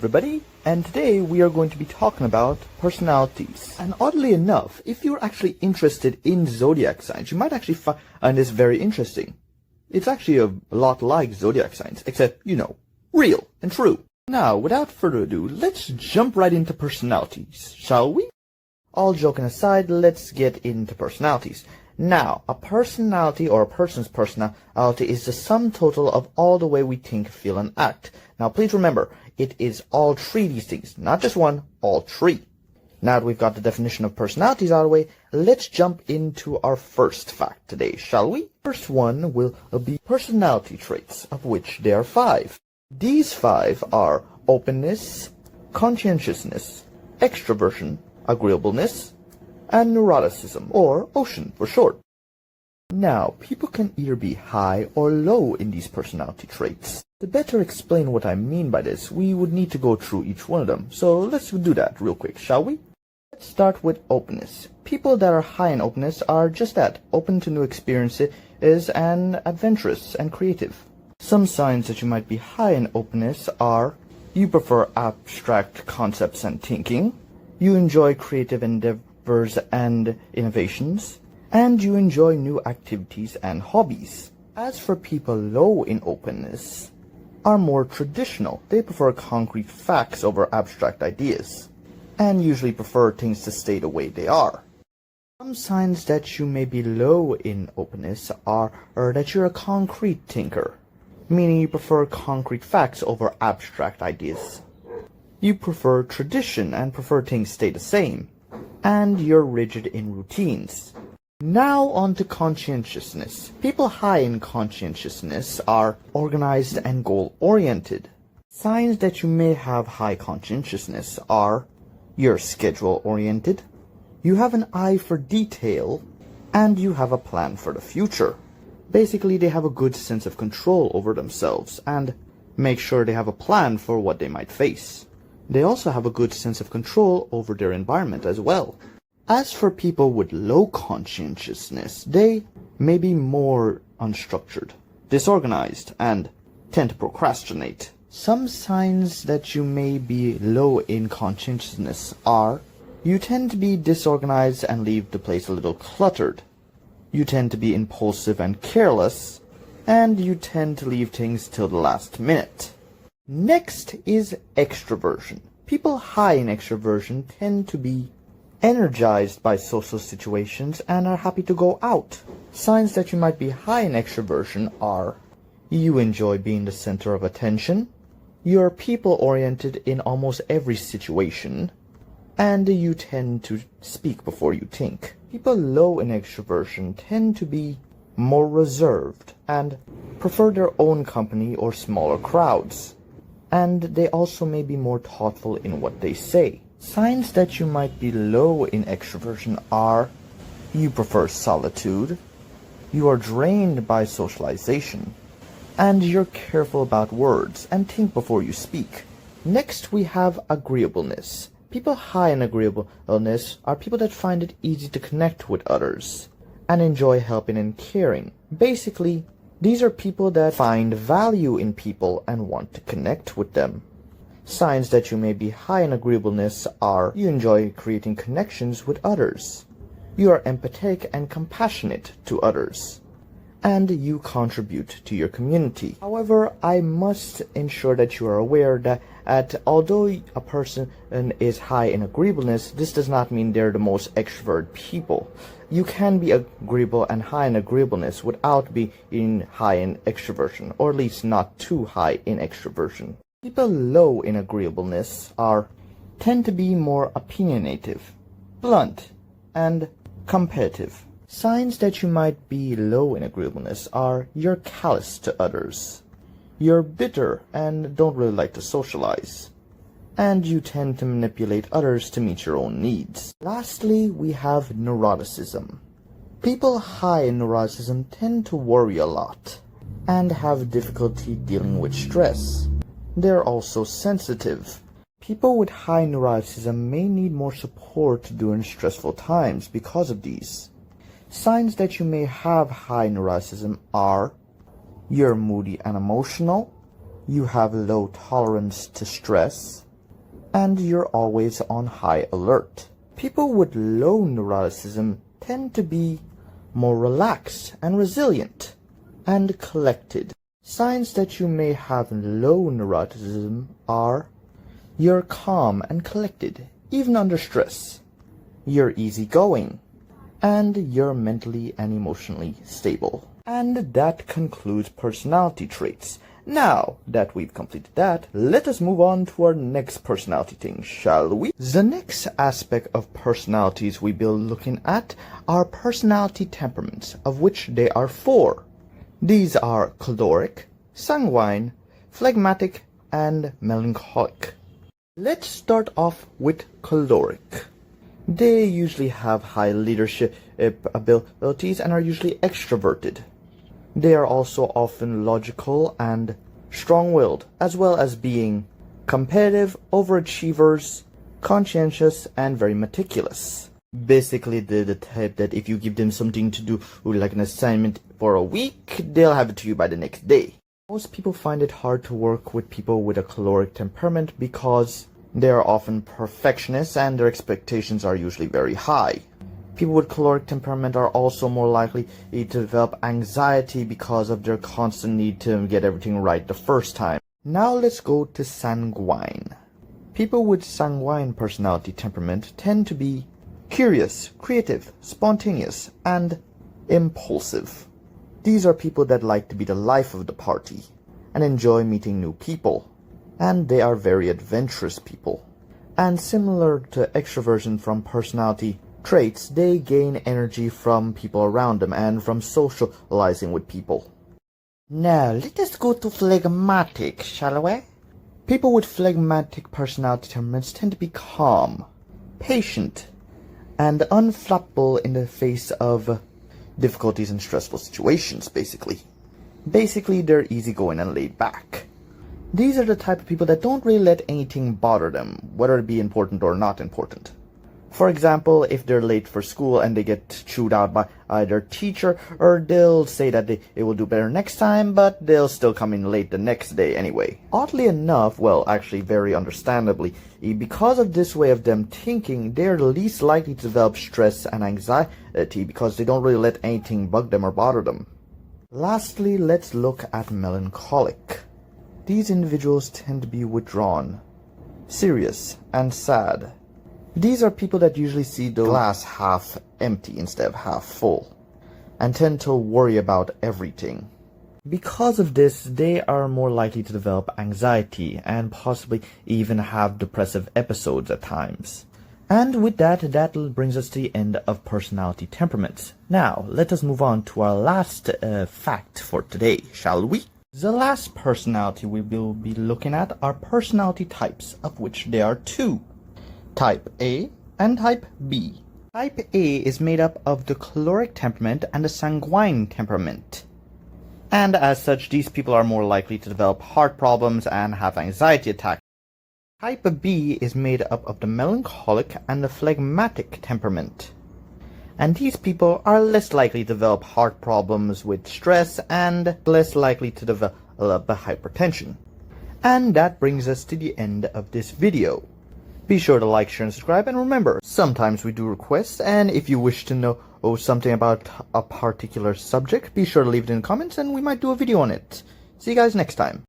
Everybody, and today we are going to be talking about personalities. And oddly enough, if you're actually interested in zodiac signs, you might actually find this very interesting. It's actually a lot like zodiac signs, except, real and true. Now, without further ado, let's jump right into personalities, shall we? All joking aside, let's get into personalities. Now, a personality or a person's personality is the sum total of all the way we think, feel, and act. Now, please remember, it is all three of these things, not just one, all three. Now that we've got the definition of personalities out of the way, let's jump into our first fact today, shall we? First one will be personality traits, of which there are 5. These 5 are openness, conscientiousness, extroversion, agreeableness, and neuroticism, or ocean for short. Now, people can either be high or low in these personality traits. To better explain what I mean by this, we would need to go through each one of them. So let's do that real quick, shall we? Let's start with openness. People that are high in openness are just that, open to new experiences and adventurous and creative. Some signs that you might be high in openness are: you prefer abstract concepts and thinking, you enjoy creative endeavors and innovations, and you enjoy new activities and hobbies. As for people low in openness, are more traditional. They prefer concrete facts over abstract ideas, and usually prefer things to stay the way they are. Some signs that you may be low in openness are that you're a concrete thinker, meaning you prefer concrete facts over abstract ideas. You prefer tradition and prefer things stay the same, and you're rigid in routines. Now on to conscientiousness. People high in conscientiousness are organized and goal-oriented. Signs that you may have high conscientiousness are: you're schedule-oriented, you have an eye for detail, and you have a plan for the future. Basically, they have a good sense of control over themselves and make sure they have a plan for what they might face. They also have a good sense of control over their environment as well. As for people with low conscientiousness, they may be more unstructured, disorganized, and tend to procrastinate. Some signs that you may be low in conscientiousness are: you tend to be disorganized and leave the place a little cluttered. You tend to be impulsive and careless, and you tend to leave things till the last minute. Next is extroversion. People high in extroversion tend to be energized by social situations and are happy to go out. Signs that you might be high in extroversion are: you enjoy being the center of attention, you're people-oriented in almost every situation, and you tend to speak before you think. People low in extroversion tend to be more reserved and prefer their own company or smaller crowds, and they also may be more thoughtful in what they say. Signs that you might be low in extroversion are: you prefer solitude, you are drained by socialization, and you're careful about words and think before you speak. Next we have agreeableness. People high in agreeableness are people that find it easy to connect with others and enjoy helping and caring. Basically, these are people that find value in people and want to connect with them. Signs that you may be high in agreeableness are: you enjoy creating connections with others, you are empathetic and compassionate to others, and you contribute to your community. However, I must ensure that you are aware that although a person is high in agreeableness, this does not mean they're the most extroverted people. You can be agreeable and high in agreeableness without being high in extroversion, or at least not too high in extroversion. People low in agreeableness tend to be more opinionative, blunt, and competitive. Signs that you might be low in agreeableness are: you're callous to others, you're bitter and don't really like to socialize, and you tend to manipulate others to meet your own needs. Lastly, we have neuroticism. People high in neuroticism tend to worry a lot and have difficulty dealing with stress. They're also sensitive. People with high neuroticism may need more support during stressful times because of these. Signs that you may have high neuroticism are: you're moody and emotional, you have low tolerance to stress, and you're always on high alert. People with low neuroticism tend to be more relaxed and resilient and collected. Signs that you may have low neuroticism are: you're calm and collected, even under stress. You're easygoing, and you're mentally and emotionally stable. And that concludes personality traits. Now that we've completed that, let us move on to our next personality thing, shall we? The next aspect of personalities we will be looking at are personality temperaments, of which there are 4. These are choleric, sanguine, phlegmatic, and melancholic. Let's start off with choleric. They usually have high leadership abilities and are usually extroverted. They are also often logical and strong-willed, as well as being competitive, overachievers, conscientious, and very meticulous. Basically, they're the type that if you give them something to do, like an assignment for a week, they'll have it to you by the next day. Most people find it hard to work with people with a choleric temperament because they are often perfectionists and their expectations are usually very high. People with choleric temperament are also more likely to develop anxiety because of their constant need to get everything right the first time. Now let's go to sanguine. People with sanguine personality temperament tend to be curious, creative, spontaneous, and impulsive. These are people that like to be the life of the party and enjoy meeting new people. And they are very adventurous people. And similar to extroversion from personality traits, they gain energy from people around them and from socializing with people. Now, let us go to phlegmatic, shall we? People with phlegmatic personality temperaments tend to be calm, patient, and unflappable in the face of difficulties and stressful situations, basically. Basically, they're easygoing and laid back. These are the type of people that don't really let anything bother them, whether it be important or not important. For example, if they're late for school and they get chewed out by either teacher, or they'll say that they will do better next time, but they'll still come in late the next day anyway. Oddly enough, well, actually very understandably, because of this way of them thinking, they're least likely to develop stress and anxiety because they don't really let anything bug them or bother them. Lastly, let's look at melancholic. These individuals tend to be withdrawn, serious, and sad. These are people that usually see the glass half empty instead of half full, and tend to worry about everything. Because of this, they are more likely to develop anxiety and possibly even have depressive episodes at times. And with that brings us to the end of personality temperaments. Now, let us move on to our last fact for today, shall we? The last personality we will be looking at are personality types, of which there are 2. Type A and Type B. Type A is made up of the choleric temperament and the sanguine temperament. And as such, these people are more likely to develop heart problems and have anxiety attacks. Type B is made up of the melancholic and the phlegmatic temperament. And these people are less likely to develop heart problems with stress and less likely to develop hypertension. And that brings us to the end of this video. Be sure to like, share, and subscribe, and remember, sometimes we do requests, and if you wish to know something about a particular subject, be sure to leave it in the comments and we might do a video on it. See you guys next time.